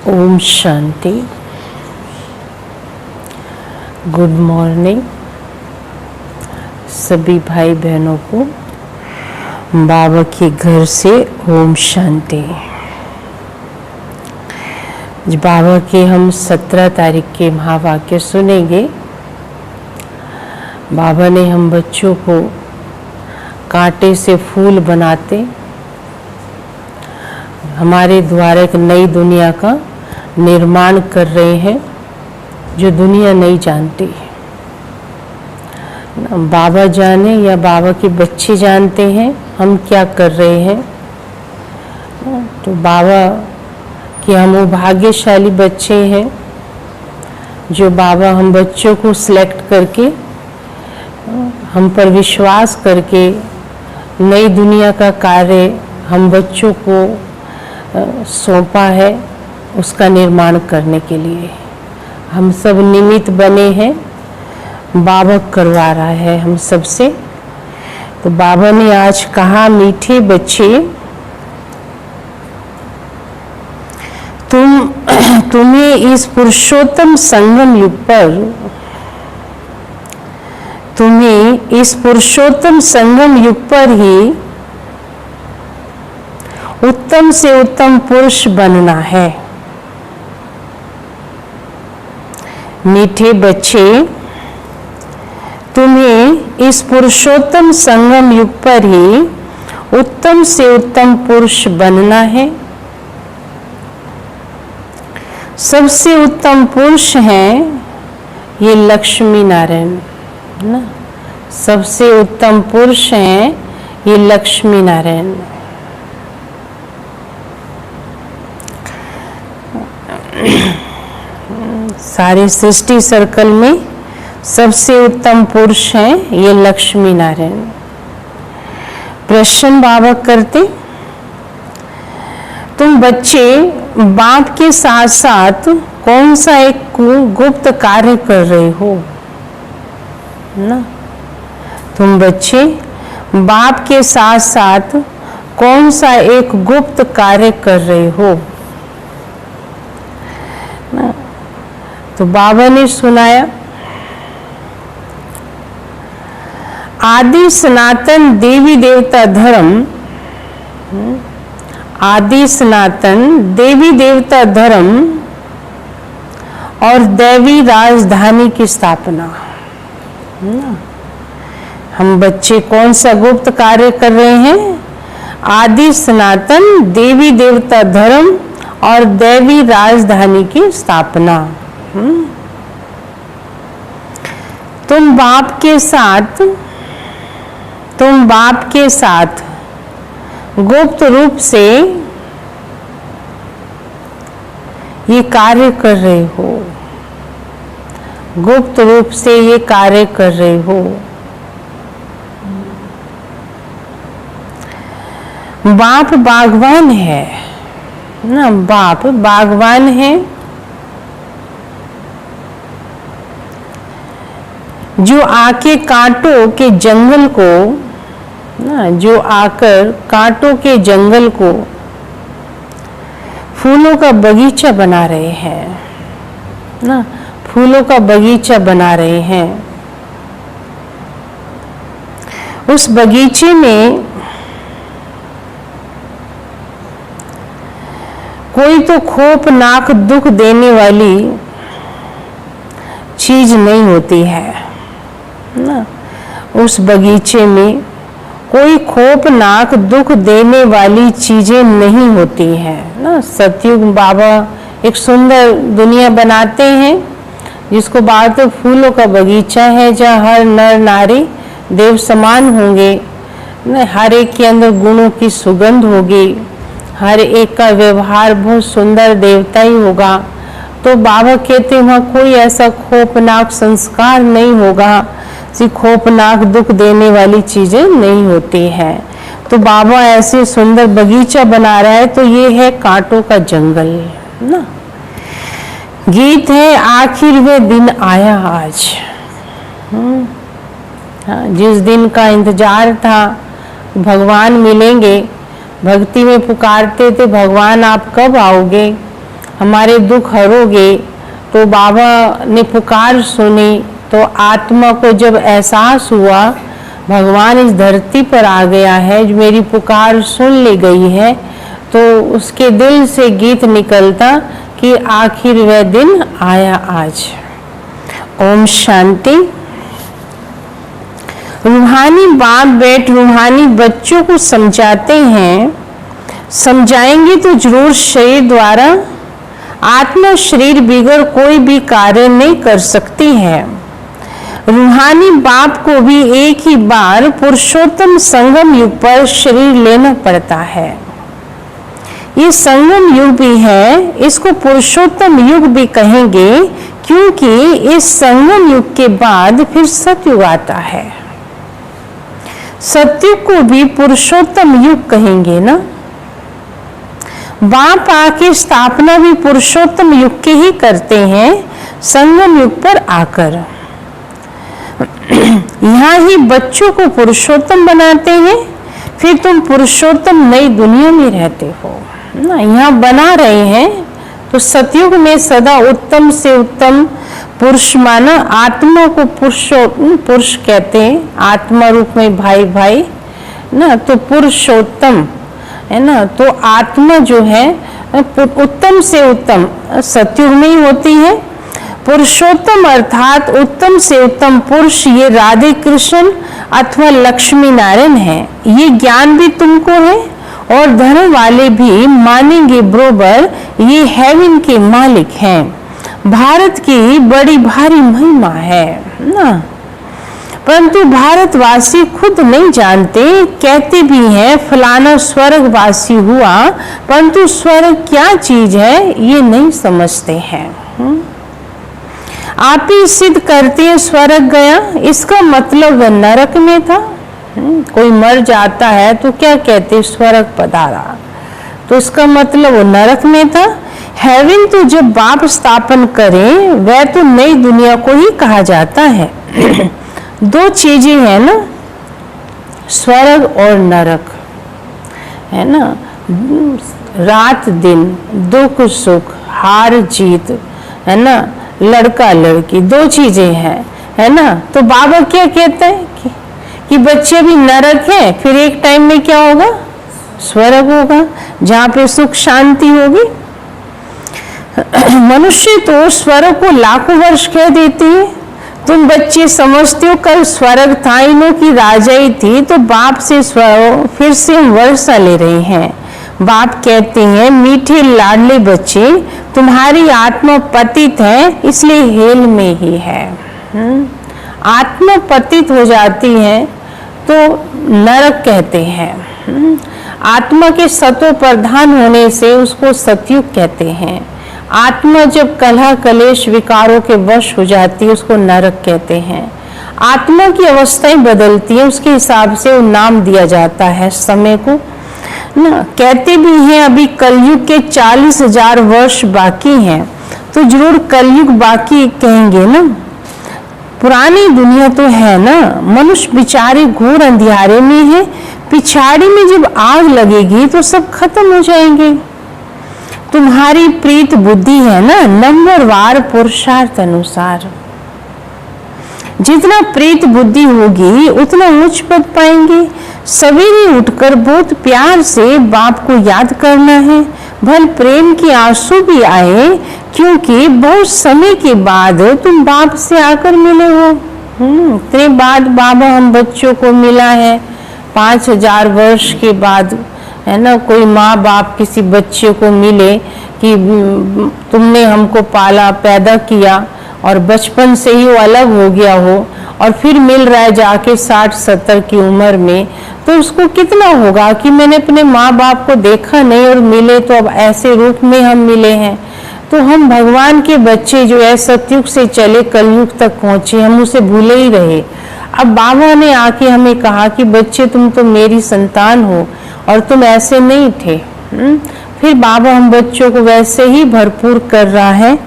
Om Shanti. Good morning सभी भाई बहनों को बाबा के घर से ओम शांति। बाबा के हम 17 तारीख के महावाक्य सुनेंगे। बाबा ने हम बच्चों को कांटे से फूल बनाते हमारे द्वारा एक नई दुनिया का निर्माण कर रहे हैं जो दुनिया नहीं जानती है। बाबा जाने या बाबा के बच्चे जानते हैं हम क्या कर रहे हैं। तो बाबा कि हम वो भाग्यशाली बच्चे हैं जो बाबा हम बच्चों को सिलेक्ट करके हम पर विश्वास करके नई दुनिया का कार्य हम बच्चों को सौंपा है, उसका निर्माण करने के लिए हम सब निमित्त बने हैं। बाबा करवा रहा है हम सबसे। तो बाबा ने आज कहा, मीठे बच्चे तुम्हें इस पुरुषोत्तम संगम युग पर ही उत्तम से उत्तम पुरुष बनना है। मीठे बच्चे तुम्हें इस पुरुषोत्तम संगम युग पर ही उत्तम से उत्तम पुरुष बनना है। सबसे उत्तम पुरुष हैं ये लक्ष्मी नारायण ना। सबसे उत्तम पुरुष हैं ये लक्ष्मी नारायण। सारे सृष्टि सर्कल में सबसे उत्तम पुरुष हैं ये लक्ष्मी नारायण। प्रश्न बाबा करते, तुम बच्चे बाप के साथ साथ कौन सा एक गुप्त कार्य कर रहे हो ना। तुम बच्चे बाप के साथ साथ कौन सा एक गुप्त कार्य कर रहे हो ना। तो बाबा ने सुनाया, आदि सनातन देवी देवता धर्म, आदि सनातन देवी देवता धर्म और दैवी राजधानी की स्थापना। हम बच्चे कौन सा गुप्त कार्य कर रहे हैं? आदि सनातन देवी देवता धर्म और दैवी राजधानी की स्थापना। तुम बाप के साथ गुप्त रूप से ये कार्य कर रहे हो। गुप्त रूप से ये कार्य कर रहे हो। बाप बागवान है ना। बाप बागवान है जो आके कांटों के जंगल को ना, जो आकर कांटों के जंगल को फूलों का बगीचा बना रहे हैं ना। फूलों का बगीचा बना रहे हैं। उस बगीचे में कोई तो खौफनाक दुख देने वाली चीज नहीं होती है ना। उस बगीचे में कोई खौफनाक दुख देने वाली चीजें नहीं होती हैं ना। सतयुग बाबा एक सुंदर दुनिया बनाते हैं जिसको बात फूलों का बगीचा है, जहाँ हर नर नारी देव समान होंगे ना। हर एक के अंदर गुणों की सुगंध होगी, हर एक का व्यवहार बहुत सुंदर देवता ही होगा। तो बाबा कहते हैं वहाँ कोई ऐसा खौफनाक संस्कार नहीं होगा, खौफनाक दुख देने वाली चीजें नहीं होती हैं। तो बाबा ऐसे सुंदर बगीचा बना रहा है। तो ये है कांटों का जंगल ना। गीत है, आखिर वे दिन आया आज। जिस दिन का इंतजार था भगवान मिलेंगे, भक्ति में पुकारते थे, भगवान आप कब आओगे, हमारे दुख हरोगे। तो बाबा ने पुकार सुनी, तो आत्मा को जब एहसास हुआ भगवान इस धरती पर आ गया है, जो मेरी पुकार सुन ली गई है, तो उसके दिल से गीत निकलता कि आखिर वह दिन आया आज। ओम शांति। रूहानी बाप बैठ रूहानी बच्चों को समझाते हैं, समझाएंगे तो जरूर शरीर द्वारा। आत्मा शरीर बिगड़ कोई भी कार्य नहीं कर सकती है। रूहानी बाप को भी एक ही बार पुरुषोत्तम संगम युग पर शरीर लेना पड़ता है। ये संगम युग भी है, इसको पुरुषोत्तम युग भी कहेंगे, क्योंकि इस संगम युग के बाद फिर सतयुग आता है। सतयुग को भी पुरुषोत्तम युग कहेंगे ना। बाप आके स्थापना भी पुरुषोत्तम युग के ही करते हैं, संगम युग पर आकर। यहाँ ही बच्चों को पुरुषोत्तम बनाते हैं, फिर तुम पुरुषोत्तम नई दुनिया में रहते हो ना। यहाँ बना रहे हैं तो सतयुग में सदा उत्तम से उत्तम पुरुष माना। आत्मा को पुरुष कहते हैं, आत्मा रूप में भाई भाई ना, तो पुरुषोत्तम है ना। तो आत्मा जो है उत्तम से उत्तम सतयुग में ही होती है। पुरुषोत्तम अर्थात उत्तम से उत्तम पुरुष ये राधे कृष्ण अथवा लक्ष्मी नारायण है। ये ज्ञान भी तुमको है और धर्म वाले भी मानेंगे बरोबर ये हेवन के मालिक हैं। भारत की बड़ी भारी महिमा है ना, परंतु भारतवासी खुद नहीं जानते। कहते भी हैं फलाना स्वर्गवासी हुआ, परंतु स्वर्ग क्या चीज है ये नहीं समझते हैं। आप ही सिद्ध करते हैं स्वर्ग गया, इसका मतलब वह नरक में था। कोई मर जाता है तो क्या कहते स्वर्ग पधारा, तो इसका मतलब वो नरक में था। हेवन तो जब बाप स्थापन करें वह तो नई दुनिया को ही कहा जाता है। दो चीजें हैं ना, स्वर्ग और नरक है ना। रात दिन, दुख सुख, हार जीत है ना, लड़का लड़की, दो चीजें हैं है ना। तो बाबा क्या कहते हैं कि बच्चे भी नरक है, फिर एक टाइम में क्या होगा, स्वर्ग होगा जहाँ पे सुख शांति होगी। मनुष्य तो स्वर्ग को लाखों वर्ष कह देती है। तुम बच्चे समझते हो कल स्वर्ग था, इनों की राजाई थी, तो बाप से स्वर्ग फिर से हम वर्षा ले रहे हैं। बाप कहते हैं मीठे लाडले बच्चे तुम्हारी आत्मा पतित है, इसलिए हेल में ही है। आत्मा पतित हो जाती है तो नरक कहते हैं। आत्मा के सतो प्रधान होने से उसको सतयुग कहते हैं। आत्मा जब कलह कलेश विकारों के वश हो जाती है उसको नरक कहते हैं। आत्मा की अवस्थाएं बदलती है, उसके हिसाब से वो नाम दिया जाता है समय को ना। कहते भी हैं अभी कलयुग के 40,000 वर्ष बाकी हैं, तो जरूर कलयुग बाकी कहेंगे ना। पुरानी दुनिया तो है ना, मनुष्य बेचारे घोर अंधियारे में है। पिछाड़ी में जब आग लगेगी तो सब खत्म हो जाएंगे। तुम्हारी प्रीत बुद्धि है ना, नंबरवार पुरुषार्थ अनुसार जितना प्रीत बुद्धि होगी उतना उच्च पद पाएंगे। सवेरे उठकर बहुत प्यार से बाप को याद करना है, भल प्रेम की आंसू भी आए, क्योंकि बहुत समय के बाद तुम बाप से आकर मिले हो। इतने बाद बाबा हम बच्चों को मिला है, 5000 वर्ष के बाद है ना। कोई माँ बाप किसी बच्चे को मिले कि तुमने हमको पाला पैदा किया और बचपन से ही वो अलग हो गया हो और फिर मिल रहा है जाके 60-70 की उम्र में, तो उसको कितना होगा कि मैंने अपने माँ बाप को देखा नहीं और मिले तो अब ऐसे रूप में हम मिले हैं। तो हम भगवान के बच्चे जो है सतयुग से चले कलयुग तक पहुंचे, हम उसे भूले ही रहे। अब बाबा ने आके हमें कहा कि बच्चे तुम तो मेरी संतान हो और तुम ऐसे नहीं थे। फिर बाबा हम बच्चों को वैसे ही भरपूर कर रहा है,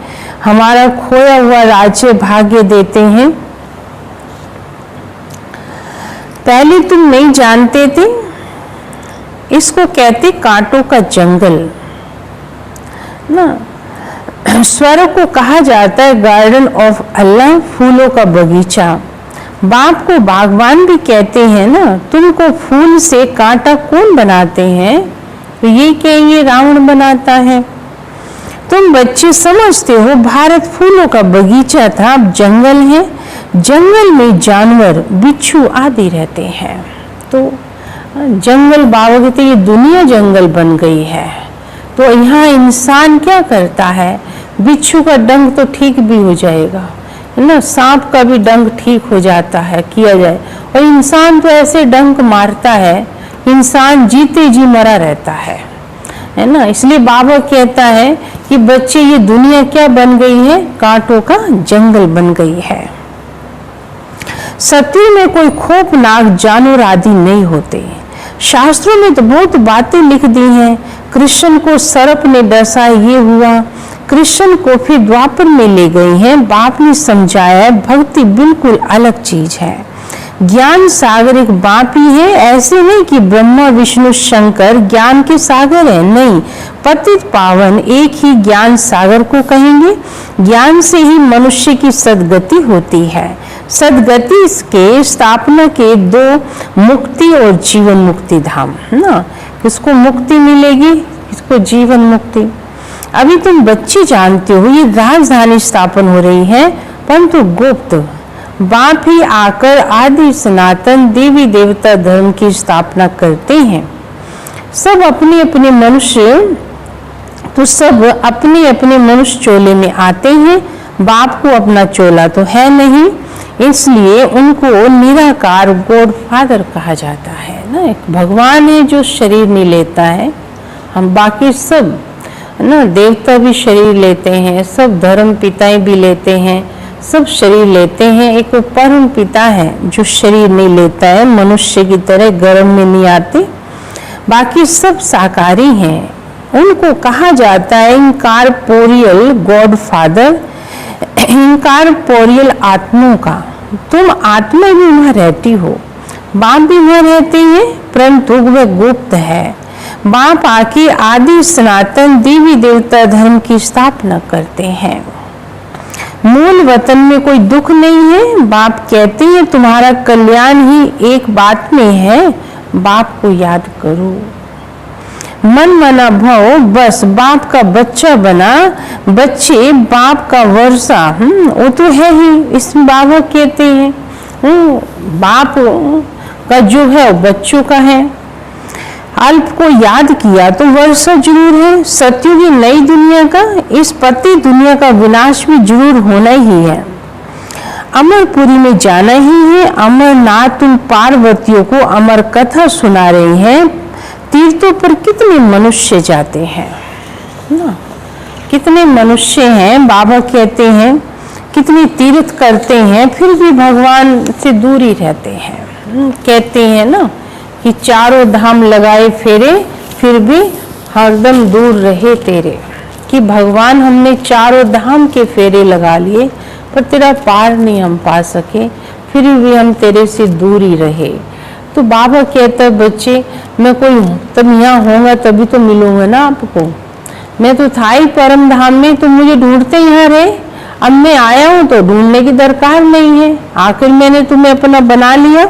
हमारा खोया हुआ राज्य भाग्य देते हैं। पहले तुम नहीं जानते थे इसको कहते कांटों का जंगल ना। स्वर्ग को कहा जाता है गार्डन ऑफ अल्लाह, फूलों का बगीचा। बाप को बागवान भी कहते हैं ना। तुमको फूल से कांटा कौन बनाते हैं? तो ये कहेंगे रावण बनाता है। तुम बच्चे समझते हो भारत फूलों का बगीचा था, अब जंगल है। जंगल में जानवर, बिच्छू आदि रहते हैं। तो जंगल बाबा कहते ये दुनिया जंगल बन गई है। तो यहाँ इंसान क्या करता है? बिच्छू का डंक तो ठीक भी हो जाएगा है ना, सांप का भी डंक ठीक हो जाता है किया जाए, और इंसान तो ऐसे डंक मारता है, इंसान जीते जी मरा रहता है ना। इसलिए बाबा कहता है कि बच्चे ये दुनिया क्या बन गई है? कांटों का जंगल बन गई है। सत्य में कोई खौफनाक जानवर आदि नहीं होते। शास्त्रों में तो बहुत बातें लिख दी हैं। कृष्ण को सर्प ने डसा, ये हुआ। कृष्ण को फिर द्वापर में ले गए हैं। बाप ने समझाया है भक्ति बिल्कुल अलग चीज है। ज्ञान सागर एक बाप ही है। ऐसे नहीं कि ब्रह्मा विष्णु शंकर ज्ञान के सागर है, नहीं। पतित पावन एक ही ज्ञान सागर को कहेंगे। ज्ञान से ही मनुष्य की सद्गति होती है। सद्गति के स्थापना के दो, मुक्ति और जीवन मुक्ति धाम ना। किसको मुक्ति मिलेगी? किसको जीवन मुक्ति। अभी तुम बच्चे जानते हो ये राजधानी स्थापन हो रही है, परंतु गुप्त बाप ही आकर आदि सनातन देवी देवता धर्म की स्थापना करते हैं। सब अपने अपने मनुष्य, तो सब अपने अपने मनुष्य चोले में आते हैं। बाप को अपना चोला तो है नहीं, इसलिए उनको निराकार गॉड फादर कहा जाता है ना। एक भगवान है जो शरीर नहीं लेता है। हम बाकी सब ना, देवता भी शरीर लेते हैं, सब धर्म पिताएं भी लेते हैं, सब शरीर लेते हैं। एक परम पिता है जो शरीर नहीं लेता है, मनुष्य की तरह गर्भ में नहीं आते। बाकी सब साकारी हैं। उनको कहा जाता है इनकॉर्पोरियल गॉड फादर, इनकॉर्पोरियल आत्माओं का। तुम आत्मा भी वहाँ रहती हो, बाप भी वहाँ रहते हैं, परंतु वह गुप्त है। बाप आके आदि सनातन देवी देवता धर्म की स्थापना करते हैं। मूल वतन में कोई दुख नहीं है। बाप कहते हैं तुम्हारा कल्याण ही एक बात में है, बाप को याद करो। मन मना भव, बस बाप का बच्चा बना। बच्चे बाप का वर्षा, वो तो है ही। इसमें बाबा कहते हैं बाप का जो है वो बच्चों का है। अल्प को याद किया तो वर्षा जरूर है। सत्युग की नई दुनिया का, इस पति दुनिया का विनाश भी जरूर होना ही है। अमरपुरी में जाना ही है। अमरनाथ तुम पार्वतियों को अमर कथा सुना रही हैं। तीर्थों पर कितने मनुष्य जाते हैं ना, कितने मनुष्य हैं। बाबा कहते हैं कितने तीर्थ करते हैं, फिर भी भगवान से दूर ही रहते हैं। कहते हैं ना कि चारों धाम लगाए फेरे, फिर भी हरदम दूर रहे तेरे। कि भगवान हमने चारों धाम के फेरे लगा लिए, पर तेरा पार नहीं हम पा सके, फिर भी हम तेरे से दूर ही रहे। तो बाबा कहता है बच्चे मैं कोई हूँ, तब यहाँ होगा तभी तो मिलूंगा ना आपको। मैं तो था ही परम धाम में, तुम मुझे ढूंढते यहाँ रहे। अब मैं आया हूँ तो ढूंढने की दरकार नहीं है, आखिर मैंने तुम्हें अपना बना लिया।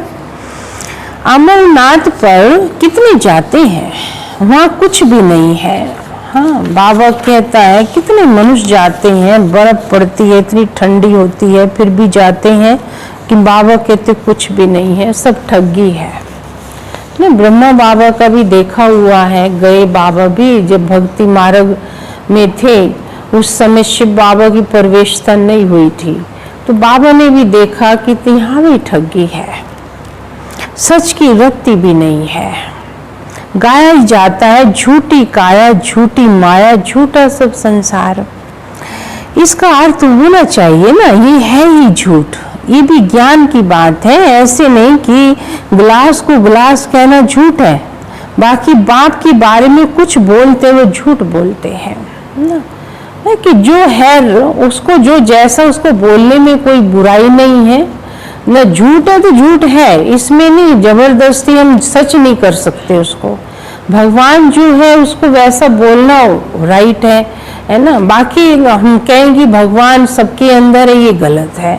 अमरनाथ पर कितने जाते हैं, वहाँ कुछ भी नहीं है। हाँ, बाबा कहता है कितने मनुष्य जाते हैं, बर्फ पड़ती है, इतनी ठंडी होती है, फिर भी जाते हैं। कि बाबा कहते कुछ भी नहीं है, सब ठगी है ना। ब्रह्मा बाबा का भी देखा हुआ है, गए बाबा भी जब भक्ति मार्ग में थे, उस समय शिव बाबा की प्रवेशता नहीं हुई थी, तो बाबा ने भी देखा कि यहाँ भी ठगी है, सच की रक्ति भी नहीं है। गाया जाता है झूठी काया, झूठी माया, झूठा सब संसार। इसका अर्थ होना चाहिए ना, ये है ही झूठ। ये भी ज्ञान की बात है, ऐसे नहीं कि गिलास को गिलास कहना झूठ है, बाकी बाप के बारे में कुछ बोलते हुए झूठ बोलते हैं ना। कि जो है उसको जो जैसा उसको बोलने में कोई बुराई नहीं है ना। झूठ है तो झूठ है, इसमें नहीं जबरदस्ती हम सच नहीं कर सकते उसको। भगवान जो है उसको वैसा बोलना राइट है ना। बाकी हम कहेंगे भगवान सबके अंदर है, ये गलत है।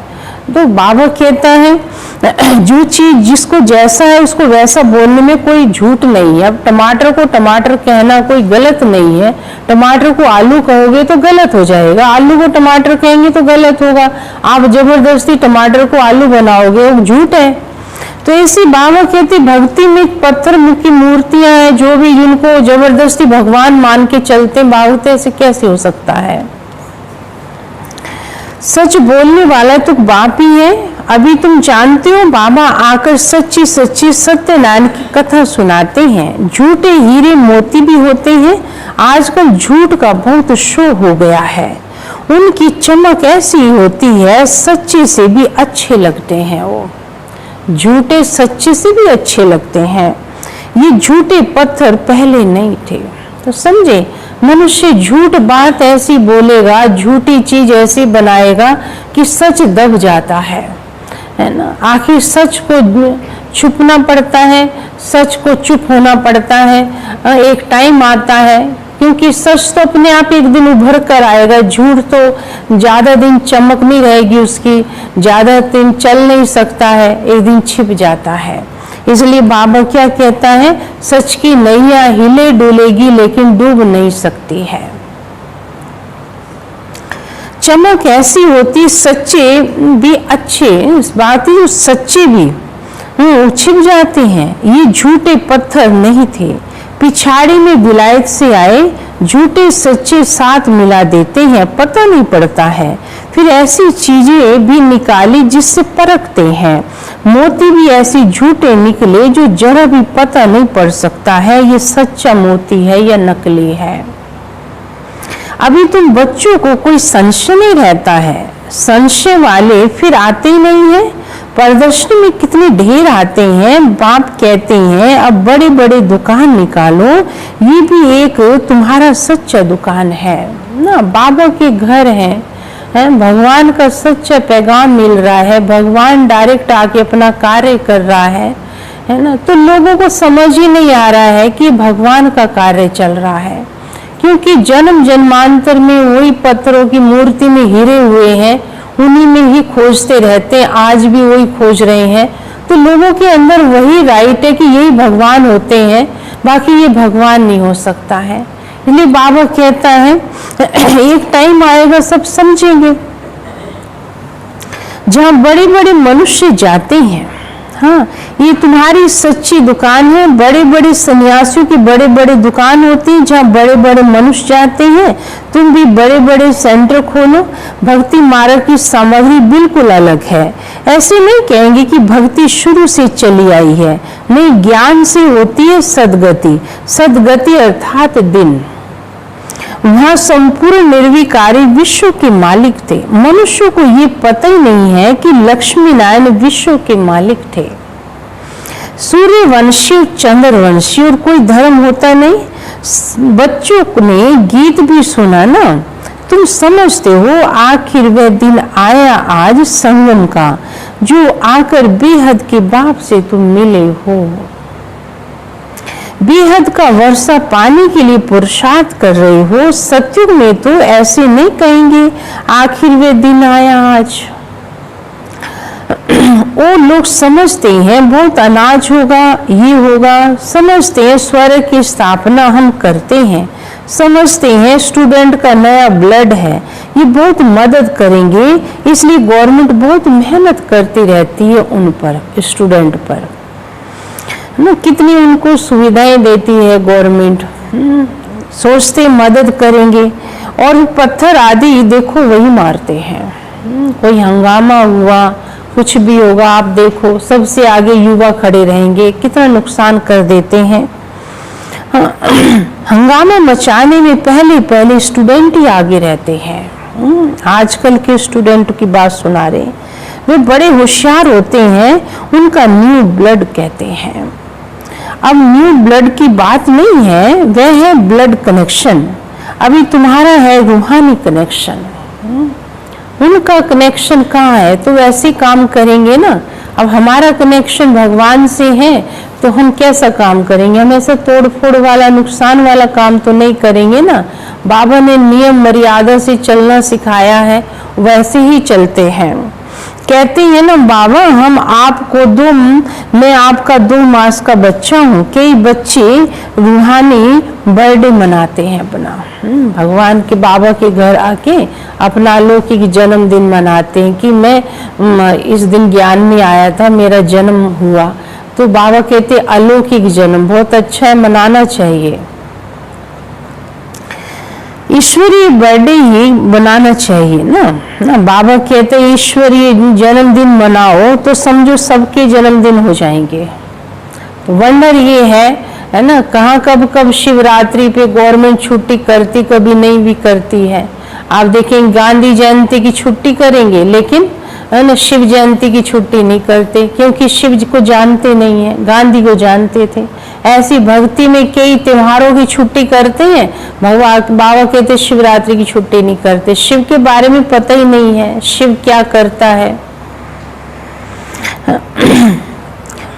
तो बाबा कहता है जो चीज जिसको जैसा है उसको वैसा बोलने में कोई झूठ नहीं है। अब टमाटर को टमाटर कहना कोई गलत नहीं है। टमाटर को आलू कहोगे तो गलत हो जाएगा, आलू को टमाटर कहेंगे तो गलत होगा। आप जबरदस्ती टमाटर को आलू बनाओगे वो झूठ है। तो ऐसी बाबा कहते भक्ति में पत्थर की मूर्तियां हैं, जो भी जिनको जबरदस्ती भगवान मान के चलते बाबा ऐसे कैसे हो सकता है। सच बोलने वाला तो बाप ही है। अभी तुम जानते हो बाबा आकर सच्ची सच्ची सत्यनारायण की कथा सुनाते हैं। झूठे हीरे मोती भी होते हैं। आजकल झूठ का बहुत शो हो गया है। उनकी चमक ऐसी होती है, सच्चे से भी अच्छे लगते हैं। वो झूठे सच्चे से भी अच्छे लगते हैं। ये झूठे पत्थर पहले नहीं थे। तो समझे, मनुष्य झूठ बात ऐसी बोलेगा, झूठी चीज ऐसी बनाएगा कि सच दब जाता है ना। आखिर सच को छुपना पड़ता है, सच को चुप होना पड़ता है। एक टाइम आता है, क्योंकि सच तो अपने आप एक दिन उभर कर आएगा। झूठ तो ज्यादा दिन चमक नहीं रहेगी उसकी, ज्यादा दिन चल नहीं सकता है, एक दिन छिप जाता है। इसलिए बाबा क्या कहता है, सच की नैया हिले डुलेगी लेकिन डूब नहीं सकती है। चमक ऐसी होती, सच्चे भी अच्छे, इस बात ही सच्चे भी छिप जाते हैं। ये झूठे पत्थर नहीं थे, पिछाड़ी में विलायत से आए। झूठे सच्चे साथ मिला देते हैं, पता नहीं पड़ता है। फिर ऐसी चीजें भी निकाली जिससे परखते हैं। मोती भी ऐसी झूठे निकले जो जरा भी पता नहीं पड़ सकता है ये सच्चा मोती है या नकली है। अभी तुम बच्चों को कोई संशय नहीं रहता है। संशय वाले फिर आते ही नहीं है। प्रदर्शनी में कितने ढेर आते हैं। बाप कहते हैं अब बड़े बड़े दुकान निकालो, ये भी एक तुम्हारा सच्चा दुकान है ना। बाबा के घर है, भगवान का सच्चा पैगाम मिल रहा है। भगवान डायरेक्ट आके अपना कार्य कर रहा है ना। तो लोगों को समझ ही नहीं आ रहा है कि भगवान का कार्य चल रहा है, क्योंकि जन्म जन्मांतर में वही पत्थरों की मूर्ति में हिरे हुए हैं, उन्हीं में ही खोजते रहते हैं। आज भी वही खोज रहे हैं। तो लोगों के अंदर वही राइट है कि यही भगवान होते हैं, बाकी ये भगवान नहीं हो सकता है। इसलिए बाबा कहता है एक टाइम आएगा सब समझेंगे, जहां बड़े बड़े मनुष्य जाते हैं। हाँ, ये तुम्हारी सच्ची दुकान है। बड़े बड़े सन्यासियों की बड़े बड़े दुकान होती है, जहाँ बड़े बड़े मनुष्य जाते हैं। तुम भी बड़े बड़े सेंटर खोलो। भक्ति मार्ग की सामग्री बिल्कुल अलग है। ऐसे नहीं कहेंगे कि भक्ति शुरू से चली आई है, नहीं, ज्ञान से होती है सदगति। सदगति अर्थात दिन। वहां संपूर्ण निर्विकारी विश्व के मालिक थे। मनुष्य को ये पता ही नहीं है कि लक्ष्मी नारायण विश्व के मालिक थे। सूर्यवंशी और चंद्रवंशी और कोई धर्म होता नहीं। बच्चों ने गीत भी सुना ना, तुम समझते हो आखिर वह दिन आया आज संगम का, जो आकर बेहद के बाप से तुम मिले हो। बेहद का वर्षा पाने के लिए पुरुषार्थ कर रहे हो। सत्युग में तो ऐसे नहीं कहेंगे आखिर वे दिन आया आज। वो लोग समझते हैं बहुत अनाज होगा, ये होगा, समझते हैं स्वर्ग की स्थापना हम करते हैं, समझते हैं स्टूडेंट का नया ब्लड है, ये बहुत मदद करेंगे। इसलिए गवर्नमेंट बहुत मेहनत करती रहती है उन पर, स्टूडेंट पर ना। कितनी उनको सुविधाएं देती है गवर्नमेंट। सोचते मदद करेंगे और पत्थर आदि देखो वही मारते हैं। कोई हंगामा हुआ, कुछ भी होगा, आप देखो सबसे आगे युवा खड़े रहेंगे, कितना नुकसान कर देते हैं। हंगामा मचाने में पहले पहले स्टूडेंट ही आगे रहते हैं। आजकल के स्टूडेंट की बात सुना रहे, वे बड़े होशियार होते हैं, उनका न्यू ब्लड कहते हैं। अब न्यू ब्लड की बात नहीं है, वह है ब्लड कनेक्शन। अभी तुम्हारा है रूहानी कनेक्शन, उनका कनेक्शन कहाँ है, तो वैसे काम करेंगे ना। अब हमारा कनेक्शन भगवान से है, तो हम कैसा काम करेंगे? हम ऐसा तोड़ फोड़ वाला, नुकसान वाला काम तो नहीं करेंगे ना। बाबा ने नियम मर्यादा से चलना सिखाया है, वैसे ही चलते हैं। कहते हैं ना बाबा, हम आपको मैं आपका 2 मास का बच्चा हूँ। कई बच्चे रूहानी बर्थडे मनाते हैं अपना, भगवान के बाबा के घर आके अपना अलौकिक जन्मदिन मनाते हैं कि मैं इस दिन ज्ञान में आया था, मेरा जन्म हुआ। तो बाबा कहते अलौकिक जन्म बहुत अच्छा है, मनाना चाहिए। ईश्वरीय बर्थडे ही बनाना चाहिए ना। बाबा कहते हैं ईश्वरीय जन्मदिन मनाओ तो समझो सबके जन्मदिन हो जाएंगे। वंडर ये है ना, कहाँ कब शिवरात्रि पे गवर्नमेंट छुट्टी करती, कभी नहीं भी करती है। आप देखेंगे गांधी जयंती की छुट्टी करेंगे, लेकिन है ना शिव जयंती की छुट्टी नहीं करते, क्योंकि शिव जी को जानते नहीं है, गांधी को जानते थे। ऐसी भक्ति में कई त्योहारों की छुट्टी करते हैं, भगवान बाबा कहते शिवरात्रि की छुट्टी नहीं करते। शिव के बारे में पता ही नहीं है, शिव क्या करता है।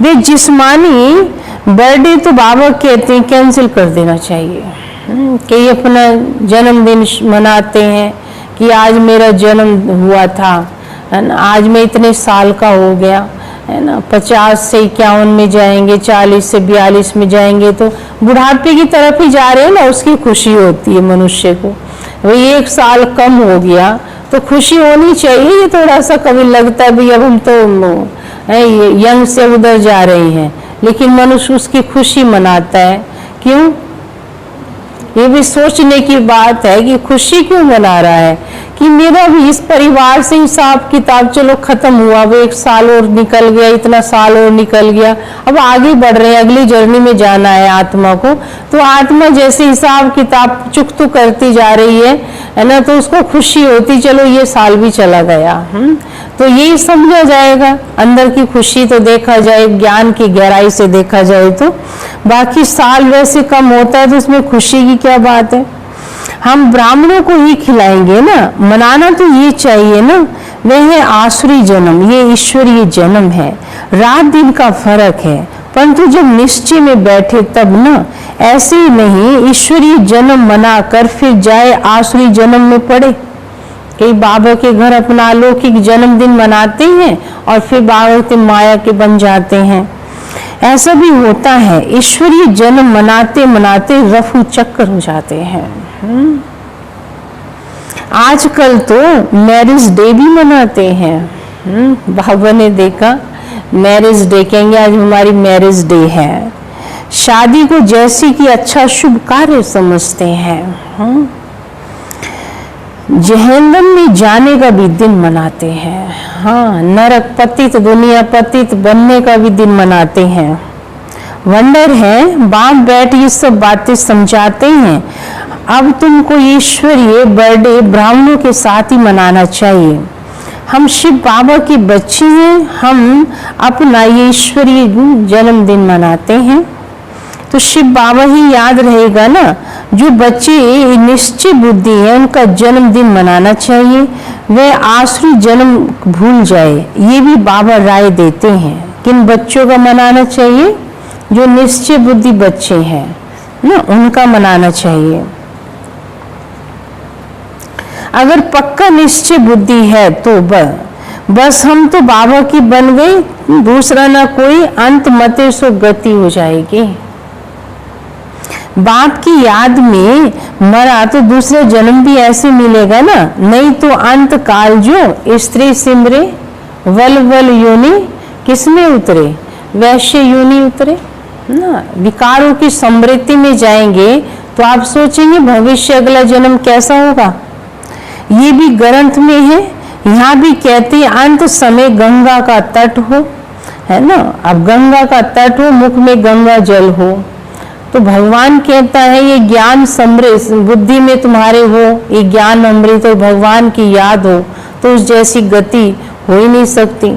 वे जिस्मानी बर्थडे तो बाबा कहते हैं कैंसिल कर देना चाहिए। कई अपना जन्मदिन मनाते हैं कि आज मेरा जन्म हुआ था, है ना, आज मैं इतने साल का हो गया, है ना, 50 से 51 में जाएंगे, 40 से 42 में जाएंगे, तो बुढ़ापे की तरफ ही जा रहे हैं ना, उसकी खुशी होती है मनुष्य को। वही 1 साल कम हो गया तो खुशी होनी चाहिए। ये थोड़ा सा कभी लगता है भाई अब हम तो यंग से उधर जा रहे हैं, लेकिन मनुष्य उसकी खुशी मनाता है। क्यों? ये भी सोचने की बात है कि खुशी क्यों मना रहा है कि मेरा भी इस परिवार से हिसाब किताब चलो खत्म हुआ, वो 1 साल और निकल गया, इतना साल और निकल गया, अब आगे बढ़ रहे हैं, अगली जर्नी में जाना है आत्मा को। तो आत्मा जैसे हिसाब किताब चुकतू करती जा रही है ना, तो उसको खुशी होती चलो ये साल भी चला गया। तो यही समझा जाएगा। अंदर की खुशी तो देखा जाए, ज्ञान की गहराई से देखा जाए तो बाकी साल वैसे कम होता है, तो उसमें खुशी की क्या बात है। हम ब्राह्मणों को ही खिलाएंगे ना, मनाना तो ये चाहिए ना। वह है आसुरी जन्म, ये ईश्वरीय जन्म है। रात दिन का फर्क है, परंतु जब निश्चय में बैठे तब ना, ऐसे ही नहीं ईश्वरीय जन्म मनाकर फिर जाए आसुरी जन्म में पड़े। कई बाबा के घर अपना अलौकिक जन्मदिन मनाते हैं और फिर बाबा के माया के बन जाते हैं। ऐसा भी होता है, ईश्वरीय जन्म मनाते मनाते रफू चक्कर हो जाते हैं। आजकल तो मैरिज डे भी मनाते हैं। बाबा ने देखा मैरिज डे, कहेंगे आज हमारी मैरिज डे है। शादी को जैसे कि अच्छा शुभ कार्य समझते हैं। जहन्नम में जाने का भी दिन मनाते हैं। हाँ, नरक पतित दुनिया पतित बनने का भी दिन मनाते हैं। वंडर है, बाप बैठ ये सब बातें समझाते हैं। अब तुमको ईश्वरीय बर्थडे ब्राह्मणों के साथ ही मनाना चाहिए। हम शिव बाबा के बच्चे हैं, हम अपना ये ईश्वरीय जन्मदिन मनाते हैं, तो शिव बाबा ही याद रहेगा ना। जो बच्चे निश्चय बुद्धि है उनका जन्मदिन मनाना चाहिए, वह आसुरी जन्म भूल जाए। ये भी बाबा राय देते हैं। किन बच्चों का मनाना चाहिए? जो निश्चय बुद्धि बच्चे हैं ना, उनका मनाना चाहिए। अगर पक्का निश्चय बुद्धि है तो बस हम तो बाबा की बन गए, दूसरा ना कोई, अंत मते सो गति हो जाएगी। बाप की याद में मरा तो दूसरा जन्म भी ऐसे मिलेगा ना, नहीं तो अंत काल जो स्त्री सिमरे वल वल योनि किसमें उतरे, वैश्य योनि उतरे ना। विकारों की समृद्धि में जाएंगे तो आप सोचेंगे भविष्य अगला जन्म कैसा होगा। ये भी ग्रंथ में है, यहाँ भी कहते हैं अंत समय गंगा का तट हो, है ना। अब गंगा का तट हो, मुख में गंगा जल हो, तो भगवान कहता है ये ज्ञान समृद्ध बुद्धि में तुम्हारे हो, ये ज्ञान अमृत हो, भगवान की याद हो, तो उस जैसी गति हो ही नहीं सकती।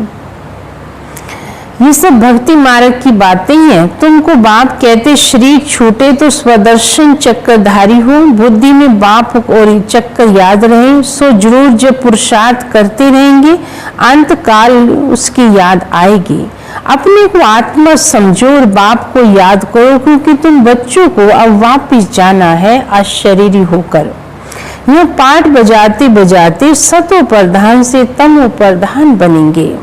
ये सब भक्ति मार्ग की बातें हैं। तुमको बाप कहते शरीर छूटे तो स्वदर्शन चक्रधारी हो, बुद्धि में बाप और चक्कर याद रहे, सो जरूर जब पुरुषार्थ करते रहेंगे अंत काल उसकी याद आएगी। अपने को आत्मा समझो और बाप को याद करो, क्योंकि तुम बच्चों को अब वापिस जाना है अशरीरी होकर। यह पाठ बजाते बजाते सतो प्रधान से तमो प्रधान बनेंगे।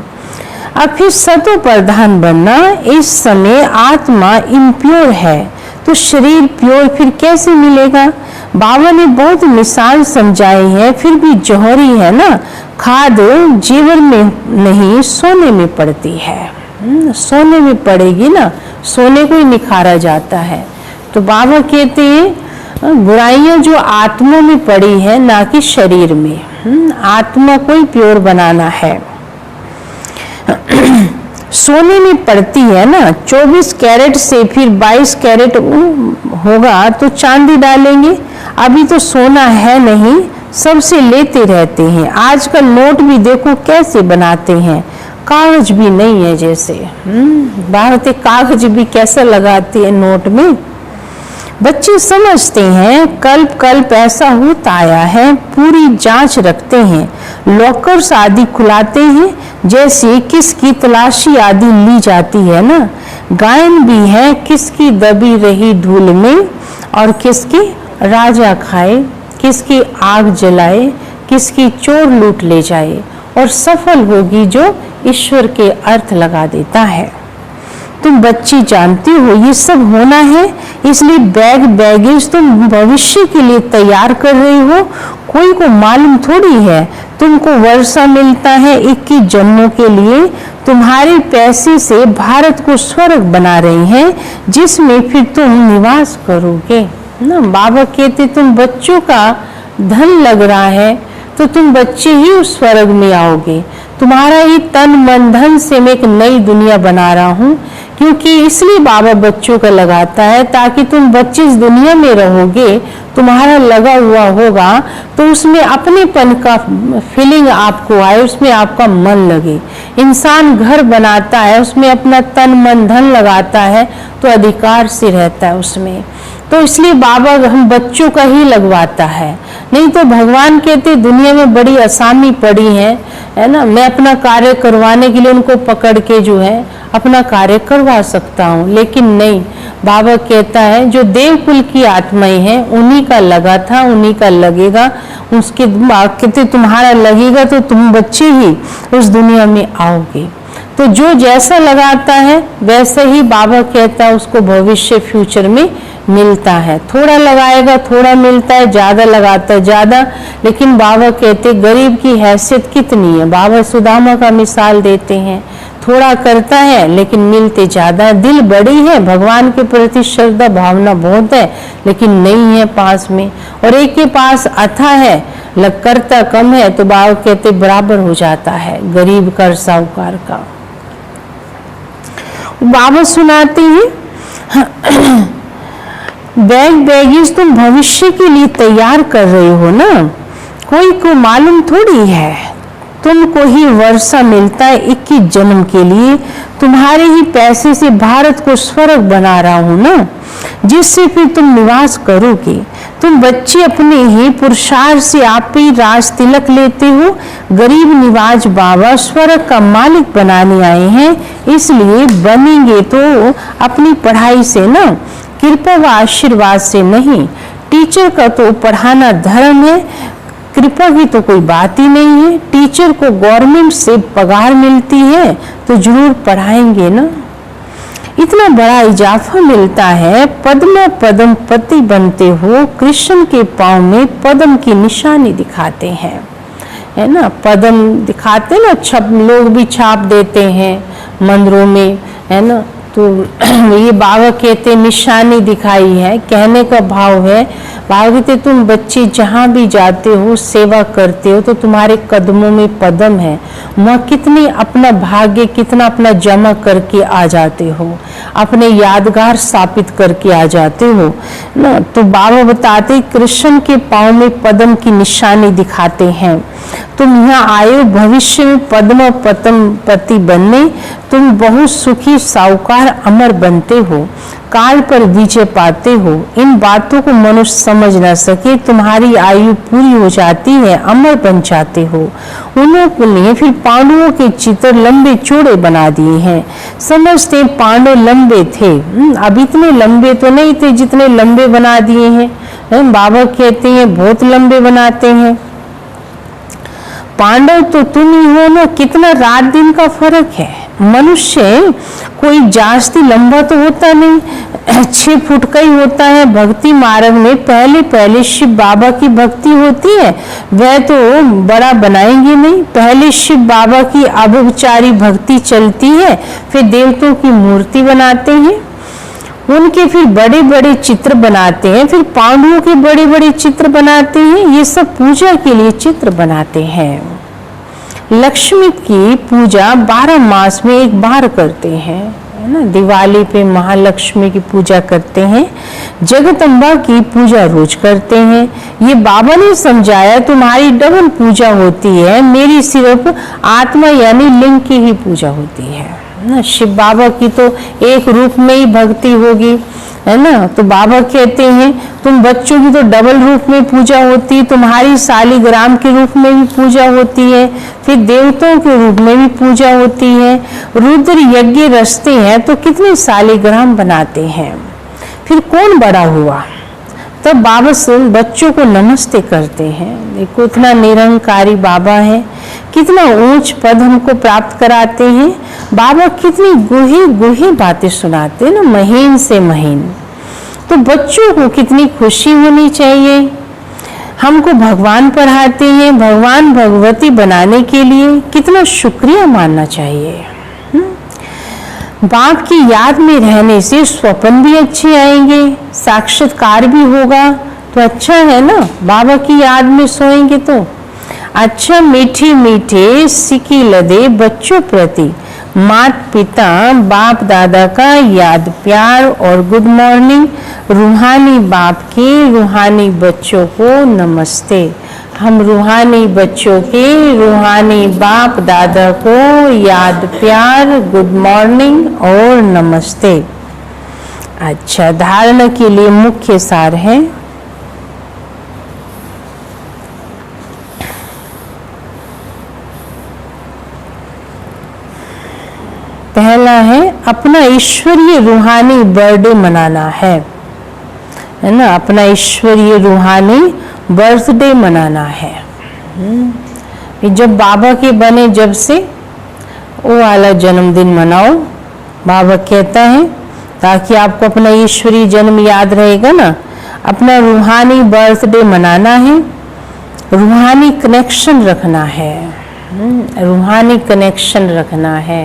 अब फिर सतो प्रधान बनना, इस समय आत्मा इम्प्योर है तो शरीर प्योर फिर कैसे मिलेगा? बाबा ने बहुत मिसाल समझाई है, फिर भी जौहरी है ना। खाद जेवर में नहीं सोने में पड़ती है, सोने में पड़ेगी ना, सोने को ही निखारा जाता है। तो बाबा कहते हैं बुराइयां जो आत्मा में पड़ी है ना कि शरीर में, आत्मा को ही प्योर बनाना है। सोने में पड़ती है ना, 24 कैरेट से फिर 22 कैरेट होगा तो चांदी डालेंगे। अभी तो सोना है नहीं, सबसे लेते रहते हैं। आजकल नोट भी देखो कैसे बनाते हैं, कागज भी नहीं है जैसे। भारतीय कागज भी कैसा लगाते हैं नोट में। बच्चे समझते हैं कल्प कल्प ऐसा होता आया है, पूरी जांच रखते हैं, लॉकर्स आदि खुलाते हैं, जैसे किसकी तलाशी आदि ली जाती है ना। गायन भी है, किसकी दबी रही धूल में और किसकी राजा खाए, किसकी आग जलाए, किसकी चोर लूट ले जाए, और सफल होगी जो ईश्वर के अर्थ लगा देता है। तुम बच्ची जानती हो ये सब होना है, इसलिए बैगेज तुम भविष्य के लिए तैयार कर रही हो। कोई को मालूम थोड़ी है तुमको वर्षा मिलता है 21 जन्मों के लिए। तुम्हारे पैसे से भारत को स्वर्ग बना रही हैं, जिसमें फिर तुम निवास करोगे ना। बाबा कहते तुम बच्चों का धन लग रहा है तो तुम बच्चे ही उस स्वर्ग में आओगे। तुम्हारा ही तन मन धन से मैं एक नई दुनिया बना रहा हूँ, क्योंकि इसलिए बाबा बच्चों का लगाता है ताकि तुम बच्चे इस दुनिया में रहोगे, तुम्हारा लगा हुआ होगा तो उसमें अपनेपन का फीलिंग आपको आए, उसमें आपका मन लगे। इंसान घर बनाता है, उसमें अपना तन मन धन लगाता है तो अधिकार से रहता है उसमें। तो इसलिए बाबा हम बच्चों का ही लगवाता है, नहीं तो भगवान कहते दुनिया में बड़ी आसामी पड़ी है ना, मैं अपना कार्य करवाने के लिए उनको पकड़ के जो है अपना कार्य करवा सकता हूँ। लेकिन नहीं, बाबा कहता है जो देव कुल की आत्माएं हैं उन्हीं का लगा था, उन्हीं का लगेगा। उसके कहते तुम्हारा लगेगा तो तुम बच्चे ही उस दुनिया में आओगे। तो जो जैसा लगाता है वैसे ही बाबा कहता है उसको भविष्य फ्यूचर में मिलता है। थोड़ा लगाएगा थोड़ा मिलता है, ज्यादा लगाता है ज्यादा। लेकिन बाबा कहते गरीब की हैसियत कितनी है, बाबा सुदामा का मिसाल देते हैं। थोड़ा करता है लेकिन मिलते ज्यादा है, दिल बड़ी है, भगवान के प्रति श्रद्धा भावना बहुत है, लेकिन नहीं है पास में। और एक के पास अथा है, करता कम है, तो बाबा कहते बराबर हो जाता है गरीब का और साहूकार का। बाबा सुनाते हैं बैगेज तुम भविष्य के लिए तैयार कर रहे हो ना, कोई को मालूम थोड़ी है तुमको ही वर्षा मिलता है 21 जन्म के लिए। तुम्हारे ही पैसे से भारत को स्वर्ग बना रहा हूं ना, जिससे फिर तुम निवास करोगे। तुम बच्चे अपने ही पुरुषार्थ से आप ही राज तिलक लेते हो। गरीब निवाज बाबा स्वर्ग का मालिक बनाने आए हैं, इसलिए बनेंगे तो अपनी पढ़ाई से ना, कृपा व आशीर्वाद से नहीं। टीचर का तो पढ़ाना धर्म है, कृपा की तो कोई बात ही नहीं है। टीचर को गवर्नमेंट से पगार मिलती है तो जरूर पढ़ाएंगे ना। इतना बड़ा इजाफा मिलता है, पद्म पदम पति बनते हो। कृष्ण के पांव में पद्म की निशानी दिखाते हैं, है ना, पद्म दिखाते ना, छप लोग भी छाप देते हैं मंदिरों में, है ना। तो ये बाबा कहते निशानी दिखाई है, कहने का भाव है। बाबा कहते तुम बच्चे जहाँ भी जाते हो सेवा करते हो तो तुम्हारे कदमों में पद्म है। वहाँ कितनी अपना भाग्य कितना अपना जमा करके आ जाते हो, अपने यादगार स्थापित करके आ जाते हो ना। तो बाबा बताते कृष्ण के पाँव में पद्म की निशानी दिखाते हैं। तुम यहाँ आए हो भविष्य में पद्म पति बनने, तुम बहुत सुखी साहूकार अमर बनते हो, काल पर विजय पाते हो। इन बातों को मनुष्य समझ न सके, तुम्हारी आयु पूरी हो जाती है, अमर बन जाते हो। उन्होंने फिर पांडवों के चित्र लंबे चौड़े बना दिए हैं। समझते पांडव लंबे थे, अब इतने लंबे तो नहीं थे जितने लंबे बना दिए हैं। बाबा कहते हैं बहुत लंबे बनाते हैं। पांडव तो तुम ही हो ना, कितना रात दिन का फर्क है। मनुष्य कोई जास्ती लंबा तो होता नहीं, 6 फुट का ही होता है। भक्ति मार्ग में पहले पहले शिव बाबा की भक्ति होती है, वह तो बड़ा बनाएंगे नहीं। पहले शिव बाबा की अभचारी भक्ति चलती है, फिर देवताओं की मूर्ति बनाते हैं, उनके फिर बड़े बड़े चित्र बनाते हैं, फिर पांडवों के बड़े बड़े चित्र बनाते हैं। ये सब पूजा के लिए चित्र बनाते हैं। लक्ष्मी की पूजा 12 मास में एक बार करते हैं, है ना। दिवाली पे महालक्ष्मी की पूजा करते हैं, जगदम्बा की पूजा रोज करते हैं। ये बाबा ने समझाया, तुम्हारी डबल पूजा होती है, मेरी सिर्फ आत्मा यानी लिंग की ही पूजा होती है ना। शिव बाबा की तो एक रूप में ही भक्ति होगी, है ना। तो बाबा कहते हैं तुम बच्चों की तो डबल रूप में पूजा होती है, तुम्हारी शालिग्राम के रूप में भी पूजा होती है, फिर देवताओं के रूप में भी पूजा होती है। रुद्र यज्ञ रचते हैं तो कितने शालिग्राम बनाते हैं। फिर कौन बड़ा हुआ, तब बाबा से बच्चों को नमस्ते करते हैं। देखो इतना निरंकारी बाबा है, कितना ऊंच पद हमको प्राप्त कराते हैं। बाबा कितनी गुही गुही बातें सुनाते हैं ना, महीन से महीन। तो बच्चों को कितनी खुशी होनी चाहिए। हमको भगवान पढ़ाते हैं, भगवान भगवती बनाने के लिए कितना शुक्रिया मानना चाहिए। बाप की याद में रहने से स्वप्न भी अच्छे आएंगे, साक्षात्कार भी होगा, तो अच्छा है ना। बाबा की याद में सोएंगे तो अच्छा। मीठे मीठे सिकी लदे बच्चों प्रति माता पिता बाप दादा का याद प्यार और गुड मॉर्निंग। रूहानी बाप के रूहानी बच्चों को नमस्ते। हम रूहानी बच्चों के रूहानी बाप दादा को याद प्यार गुड मॉर्निंग और नमस्ते। अच्छा, धारणा के लिए मुख्य सार है, पहला है अपना ईश्वरीय रूहानी बर्थडे मनाना है ना। अपना ईश्वरीय रूहानी बर्थडे मनाना है। जब बाबा के बने जब से वो वाला जन्मदिन मनाओ, बाबा कहता है, ताकि आपको अपना ईश्वरीय जन्म याद रहेगा ना। अपना रूहानी बर्थडे मनाना है, रूहानी कनेक्शन रखना है, रूहानी कनेक्शन रखना है।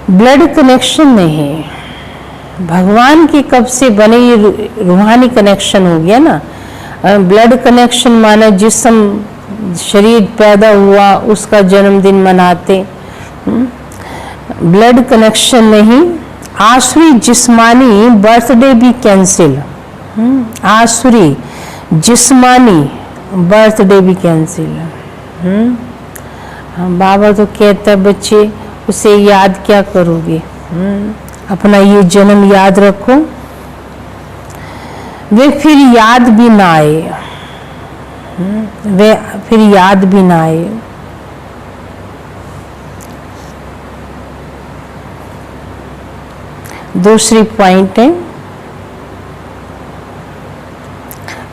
ब्लड कनेक्शन नहीं, भगवान की कब से बने ये रूहानी कनेक्शन हो गया ना। ब्लड कनेक्शन माना जिस्म शरीर पैदा हुआ उसका जन्मदिन मनाते, ब्लड कनेक्शन नहीं। आसुरी जिस्मानी बर्थडे भी कैंसिल, आसुरी जिस्मानी बर्थडे भी कैंसिल। बाबा तो कहता है बच्चे उसे याद क्या करोगे, अपना ये जन्म याद रखो, वे फिर याद भी ना आए, वे फिर याद भी ना आए। दूसरी पॉइंट है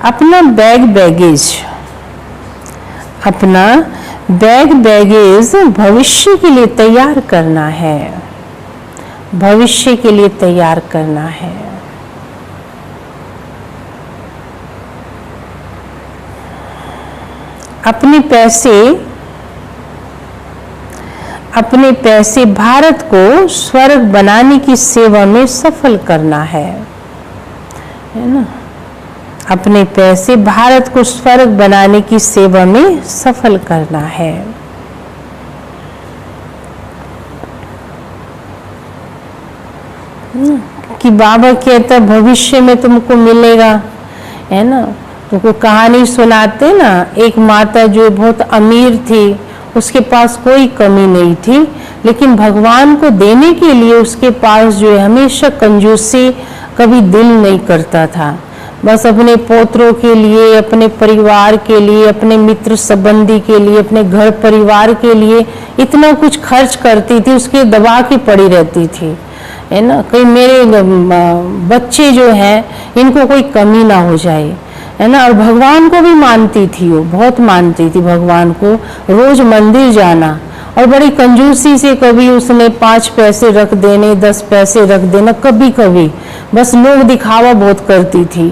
अपना बैगेज, अपना बैगेज भविष्य के लिए तैयार करना है, भविष्य के लिए तैयार करना है। अपने पैसे भारत को स्वर्ग बनाने की सेवा में सफल करना है ना। अपने पैसे भारत को स्वर्ग बनाने की सेवा में सफल करना है। कि बाबा कहता भविष्य में तुमको मिलेगा, है ना। तो कहानी सुनाते ना, एक माता जो बहुत अमीर थी, उसके पास कोई कमी नहीं थी, लेकिन भगवान को देने के लिए उसके पास जो है हमेशा कंजूसी, कभी दिल नहीं करता था। बस अपने पोत्रों के लिए, अपने परिवार के लिए, अपने मित्र संबंधी के लिए, अपने घर परिवार के लिए इतना कुछ खर्च करती थी, उसके दबा के पड़ी रहती थी, है ना। कहीं मेरे बच्चे जो हैं इनको कोई कमी ना हो जाए, है ना। और भगवान को भी मानती थी, वो बहुत मानती थी भगवान को। रोज मंदिर जाना, और बड़ी कंजूसी से कभी उसने 5 पैसे रख देने, 10 पैसे रख देना, कभी कभी बस लोग दिखावा बहुत करती थी,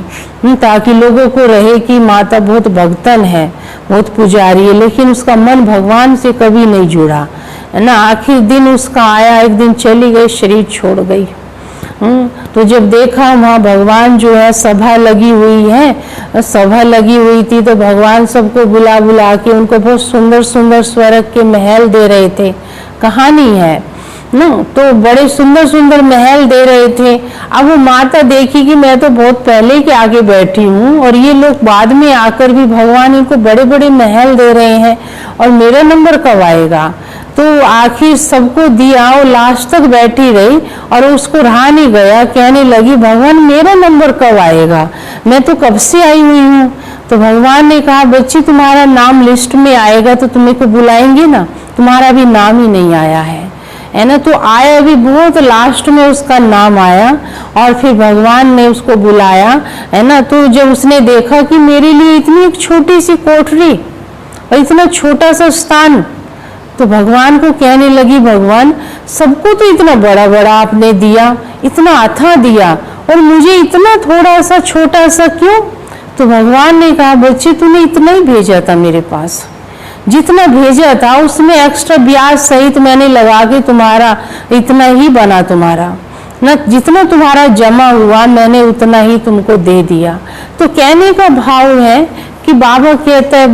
ताकि लोगों को रहे कि माता बहुत भक्तन है, बहुत पुजारी है, लेकिन उसका मन भगवान से कभी नहीं जुड़ा, है ना। आखिर दिन उसका आया, एक दिन चली गई, शरीर छोड़ गई। तो जब देखा वहाँ भगवान जो है सभा लगी हुई है, सभा लगी हुई थी, तो भगवान सबको बुला बुला के उनको बहुत सुंदर सुंदर स्वर्ग के महल दे रहे थे। कहानी है ना, तो बड़े सुंदर सुंदर महल दे रहे थे। अब वो माता देखी कि मैं तो बहुत पहले के आगे बैठी हूँ और ये लोग बाद में आकर भी भगवान इनको बड़े बड़े महल दे रहे हैं, और मेरा नंबर कब आएगा। तो आखिर सबको दिया और लास्ट तक बैठी रही, और उसको रहा नहीं गया, कहने लगी भगवान मेरा नंबर कब आएगा, मैं तो कब से आई हुई हूँ। तो भगवान ने कहा बच्ची तुम्हारा नाम लिस्ट में आएगा तो तुम्हें को बुलाएंगे ना, तुम्हारा भी नाम ही नहीं आया है ना। तो आया भी बहुत लास्ट में उसका नाम आया, और फिर भगवान ने उसको बुलाया, है ना। तो जब उसने देखा कि मेरे लिए इतनी एक छोटी सी कोठरी और इतना छोटा सा स्थान, तो भगवान को कहने लगी भगवान सबको तो इतना बड़ा बड़ा आपने दिया, इतना अथाह दिया, और मुझे इतना थोड़ा सा छोटा सा क्यों। तो भगवान ने कहा बच्चे तूने इतना ही भेजा था मेरे पास, जितना भेजा था उसमें एक्स्ट्रा ब्याज सहित मैंने लगा के तुम्हारा इतना ही बना, तुम्हारा ना जितना तुम्हारा जमा हुआ मैंने उतना ही तुमको दे दिया। तो कहने का भाव है कि बाबा कहता है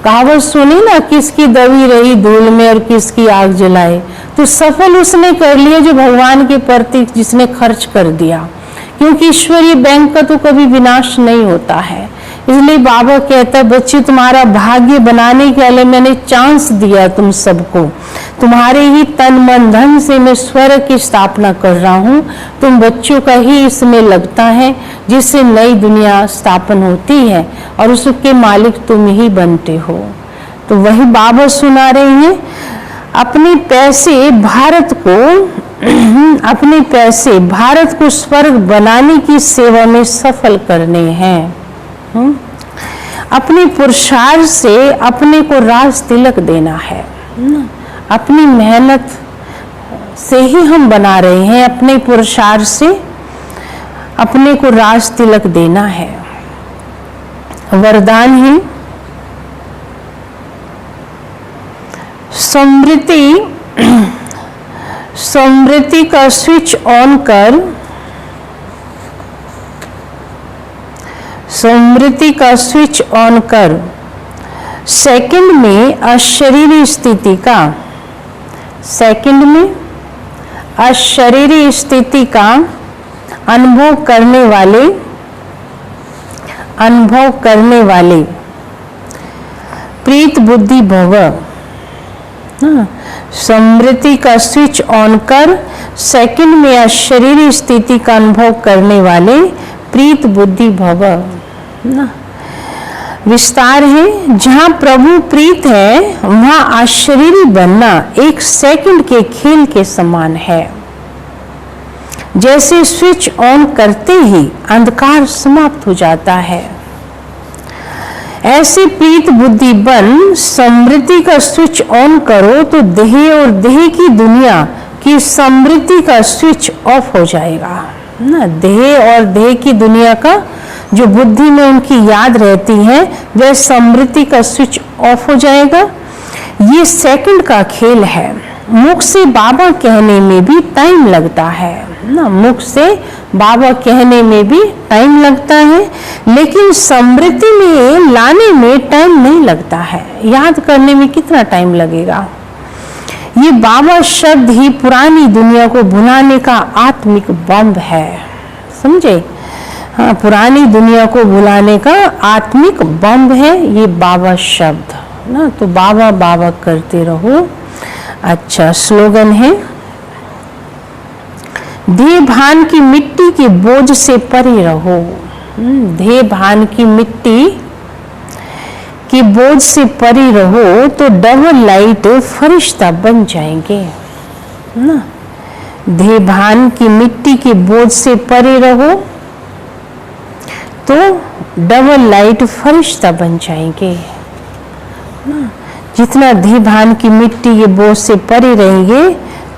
कहावत सुनी ना, किसकी दबी रही धूल में और किसकी आग जलाए। तो सफल उसने कर लिया जो भगवान के प्रति जिसने खर्च कर दिया, क्योंकि ईश्वरीय बैंक का तो कभी विनाश नहीं होता है। इसलिए बाबा कहता है बच्चे तुम्हारा भाग्य बनाने के लिए मैंने चांस दिया तुम सबको, तुम्हारे ही तन मन धन से मैं स्वर्ग की स्थापना कर रहा हूँ, तुम बच्चों का ही इसमें लगता है, जिससे नई दुनिया स्थापन होती है और उसके मालिक तुम ही बनते हो। तो वही बाबा सुना रहे हैं, अपने पैसे भारत को अपने पैसे भारत को स्वर्ग बनाने की सेवा में सफल करने हैं। अपने पुरुषार्थ से अपने को राज तिलक देना है, अपनी मेहनत से ही हम बना रहे हैं, अपने पुरुषार्थ से अपने को राज तिलक देना है। वरदान है समृद्धि का स्विच ऑन कर, समृद्धि का स्विच ऑन कर, सेकंड में अशरीरी स्थिति का, सेकंड में अशरीरी स्थिति का अनुभव करने वाले प्रीत बुद्धि भव। समृद्धि का स्विच ऑन कर, सेकंड में अशरीरी स्थिति का अनुभव करने वाले प्रीत बुद्धि भव। विस्तार है, जहां प्रभु प्रीत है वहां अशरीरी बनना एक सेकंड के खेल के समान है। जैसे स्विच ऑन करते ही अंधकार समाप्त हो जाता है, ऐसे प्रीत बुद्धि बन समृद्धि का स्विच ऑन करो तो देह और देह की दुनिया की समृद्धि का स्विच ऑफ हो जाएगा ना। देह और देह की दुनिया का जो बुद्धि में उनकी याद रहती है वह समृद्धि का स्विच ऑफ हो जाएगा। ये सेकंड का खेल है। मुख से बाबा कहने में भी टाइम लगता है ना, मुख से बाबा कहने में भी टाइम लगता है, लेकिन समृद्धि में लाने में टाइम नहीं लगता है। याद करने में कितना टाइम लगेगा। ये बाबा शब्द ही पुरानी दुनिया को भुलाने का आत्मिक बम है, समझे। हाँ, पुरानी दुनिया को भुलाने का आत्मिक बम है ये बाबा शब्द ना। तो बाबा बाबा करते रहो। अच्छा, स्लोगन है, देह भान की मिट्टी के बोझ से परे रहो। देह भान की मिट्टी के बोझ से परे रहो तो डबल लाइट फरिश्ता बन जाएंगे ना। देह भान की मिट्टी के बोझ से परे रहो तो डबल लाइट फरिश्ता बन जाएंगे ना। जितना देह भान की मिट्टी के बोझ से परे रहेंगे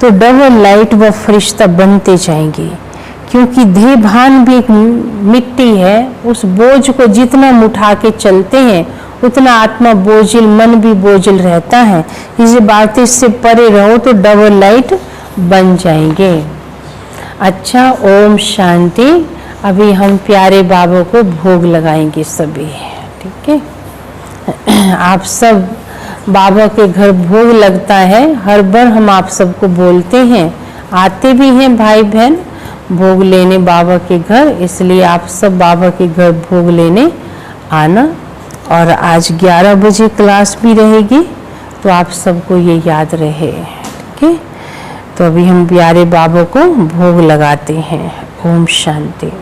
तो डबल लाइट व फरिश्ता बनते जाएंगे, क्योंकि देह भान भी एक मिट्टी है। उस बोझ को जितना उठा के चलते हैं उतना आत्मा बोझिल, मन भी बोझिल रहता है। इसी बातें से परे रहो तो डबल लाइट बन जाएंगे। अच्छा, ओम शांति। अभी हम प्यारे बाबा को भोग लगाएंगे सभी, ठीक है। आप सब बाबा के घर भोग लगता है, हर बार हम आप सबको बोलते हैं, आते भी हैं भाई बहन भोग लेने बाबा के घर, इसलिए आप सब बाबा के घर भोग लेने आना। और आज 11 बजे क्लास भी रहेगी, तो आप सबको ये याद रहे, ठीक है। तो अभी हम प्यारे बाबा को भोग लगाते हैं। ओम शांति।